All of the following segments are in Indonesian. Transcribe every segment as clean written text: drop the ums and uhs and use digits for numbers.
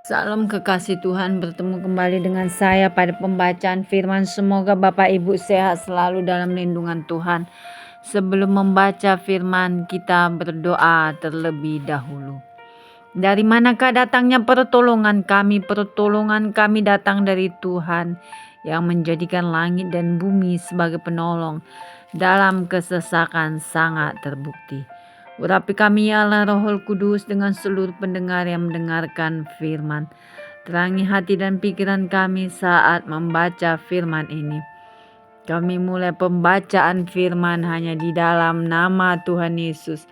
Salam kekasih Tuhan, bertemu kembali dengan saya pada pembacaan firman. Semoga Bapak Ibu sehat selalu dalam lindungan Tuhan. Sebelum membaca firman, kita berdoa terlebih dahulu. Dari manakah datangnya pertolongan kami? Pertolongan kami datang dari Tuhan yang menjadikan langit dan bumi sebagai penolong dalam kesesakan sangat terbukti. Urapi kami ya Allah Roh Kudus dengan seluruh pendengar yang mendengarkan firman. Terangi hati dan pikiran kami saat membaca firman ini. Kami mulai pembacaan firman hanya di dalam nama Tuhan Yesus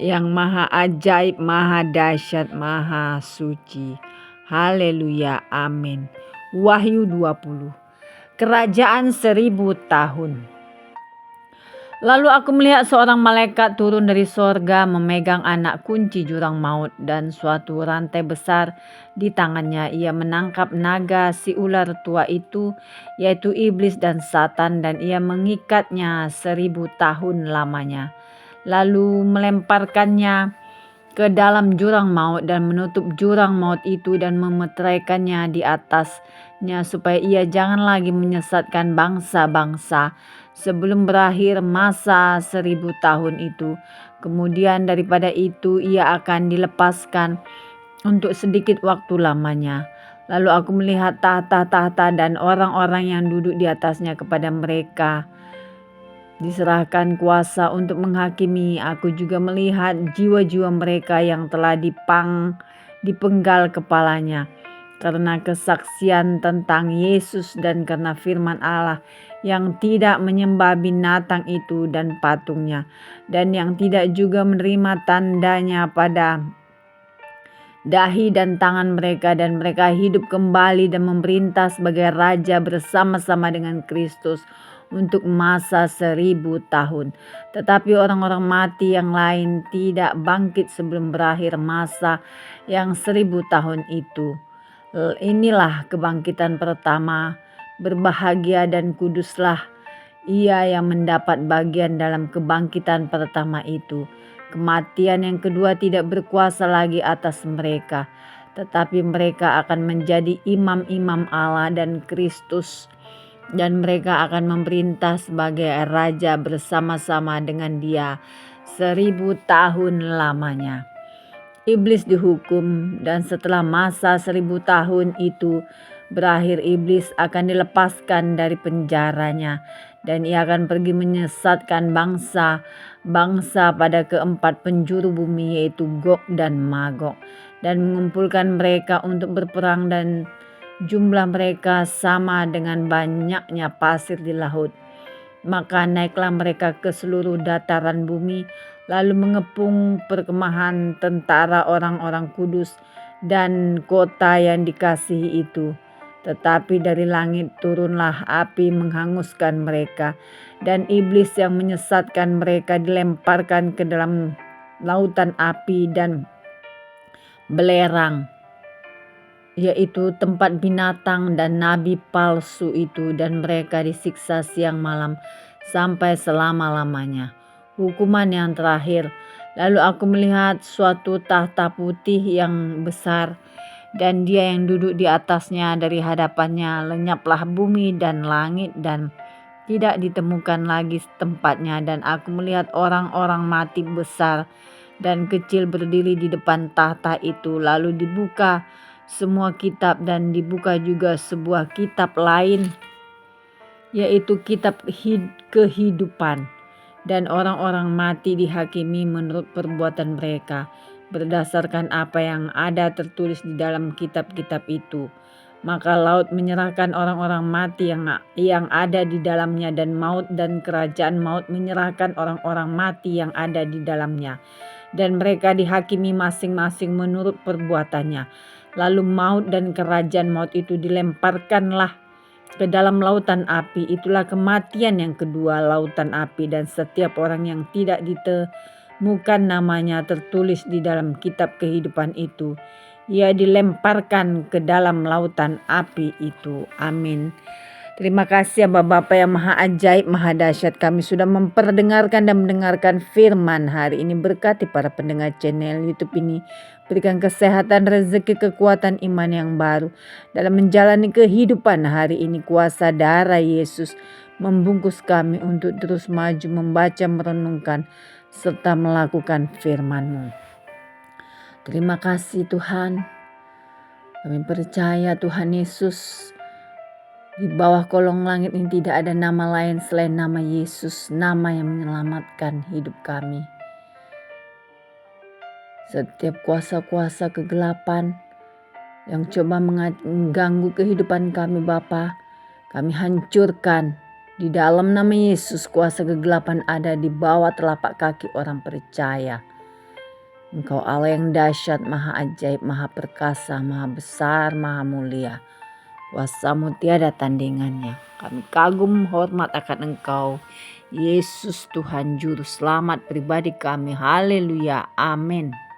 yang maha ajaib, maha dahsyat, maha suci. Haleluya, amin. Wahyu 20. Kerajaan 1000 tahun. Lalu aku melihat seorang malaikat turun dari sorga memegang anak kunci jurang maut dan suatu rantai besar di tangannya. Ia menangkap naga si ular tua itu, yaitu iblis dan Satan, dan ia mengikatnya 1000 tahun lamanya. Lalu melemparkannya ke dalam jurang maut dan menutup jurang maut itu dan memeteraikannya di atasnya supaya ia jangan lagi menyesatkan bangsa-bangsa sebelum berakhir masa 1000 tahun itu. Kemudian daripada itu ia akan dilepaskan untuk sedikit waktu lamanya. Lalu aku melihat tahta-tahta dan orang-orang yang duduk di atasnya, kepada mereka diserahkan kuasa untuk menghakimi. Aku juga melihat jiwa-jiwa mereka yang telah dipenggal kepalanya karena kesaksian tentang Yesus dan karena firman Allah, yang tidak menyembah binatang itu dan patungnya, dan yang tidak juga menerima tandanya pada dahi dan tangan mereka, dan mereka hidup kembali dan memerintah sebagai raja bersama-sama dengan Kristus untuk masa 1000 tahun. Tetapi orang-orang mati yang lain tidak bangkit sebelum berakhir masa yang 1000 tahun itu. Inilah kebangkitan pertama. Berbahagia dan kuduslah ia yang mendapat bagian dalam kebangkitan pertama itu. Kematian yang kedua tidak berkuasa lagi atas mereka, tetapi mereka akan menjadi imam-imam Allah dan Kristus, dan mereka akan memerintah sebagai raja bersama-sama dengan Dia 1000 tahun lamanya. Iblis dihukum, dan setelah masa 1000 tahun itu berakhir, iblis akan dilepaskan dari penjaranya, dan ia akan pergi menyesatkan bangsa pada keempat penjuru bumi, yaitu Gog dan Magog, dan mengumpulkan mereka untuk berperang, dan jumlah mereka sama dengan banyaknya pasir di laut. Maka naiklah mereka ke seluruh dataran bumi, lalu mengepung perkemahan tentara orang-orang kudus dan kota yang dikasihi itu. Tetapi dari langit turunlah api menghanguskan mereka, dan iblis yang menyesatkan mereka dilemparkan ke dalam lautan api dan belerang, yaitu tempat binatang dan nabi palsu itu, dan mereka disiksa siang malam sampai selama-lamanya. Hukuman yang terakhir. Lalu aku melihat suatu tahta putih yang besar, dan Dia yang duduk di atasnya. Dari hadapannya lenyaplah bumi dan langit, dan tidak ditemukan lagi tempatnya. Dan aku melihat orang-orang mati besar dan kecil berdiri di depan tahta itu. Lalu dibuka semua kitab, dan dibuka juga sebuah kitab lain, yaitu kitab kehidupan. Dan orang-orang mati dihakimi menurut perbuatan mereka, berdasarkan apa yang ada tertulis di dalam kitab-kitab itu. Maka laut menyerahkan orang-orang mati yang ada di dalamnya, dan maut dan kerajaan maut menyerahkan orang-orang mati yang ada di dalamnya. Dan mereka dihakimi masing-masing menurut perbuatannya. Lalu maut dan kerajaan maut itu dilemparkanlah ke dalam lautan api. Itulah kematian yang kedua, lautan api. Dan setiap orang yang tidak ditemukan namanya tertulis di dalam kitab kehidupan itu, ia dilemparkan ke dalam lautan api itu. Amin. Terima kasih ya Bapak yang maha ajaib, maha dahsyat. Kami sudah memperdengarkan dan mendengarkan firman hari ini. Berkati para pendengar channel YouTube ini. Berikan kesehatan, rezeki, kekuatan iman yang baru dalam menjalani kehidupan hari ini. Kuasa darah Yesus membungkus kami untuk terus maju, membaca, merenungkan, serta melakukan firman-Mu. Terima kasih Tuhan. Kami percaya Tuhan Yesus, di bawah kolong langit ini tidak ada nama lain selain nama Yesus, nama yang menyelamatkan hidup kami. Setiap kuasa-kuasa kegelapan yang coba mengganggu kehidupan kami Bapa, kami hancurkan. Di dalam nama Yesus, kuasa kegelapan ada di bawah telapak kaki orang percaya. Engkau Allah yang dahsyat, maha ajaib, maha perkasa, maha besar, maha mulia. Kuasa-Mu tiada tandingannya. Kami kagum hormat akan Engkau, Yesus Tuhan Juru Selamat pribadi kami. Haleluya, amin.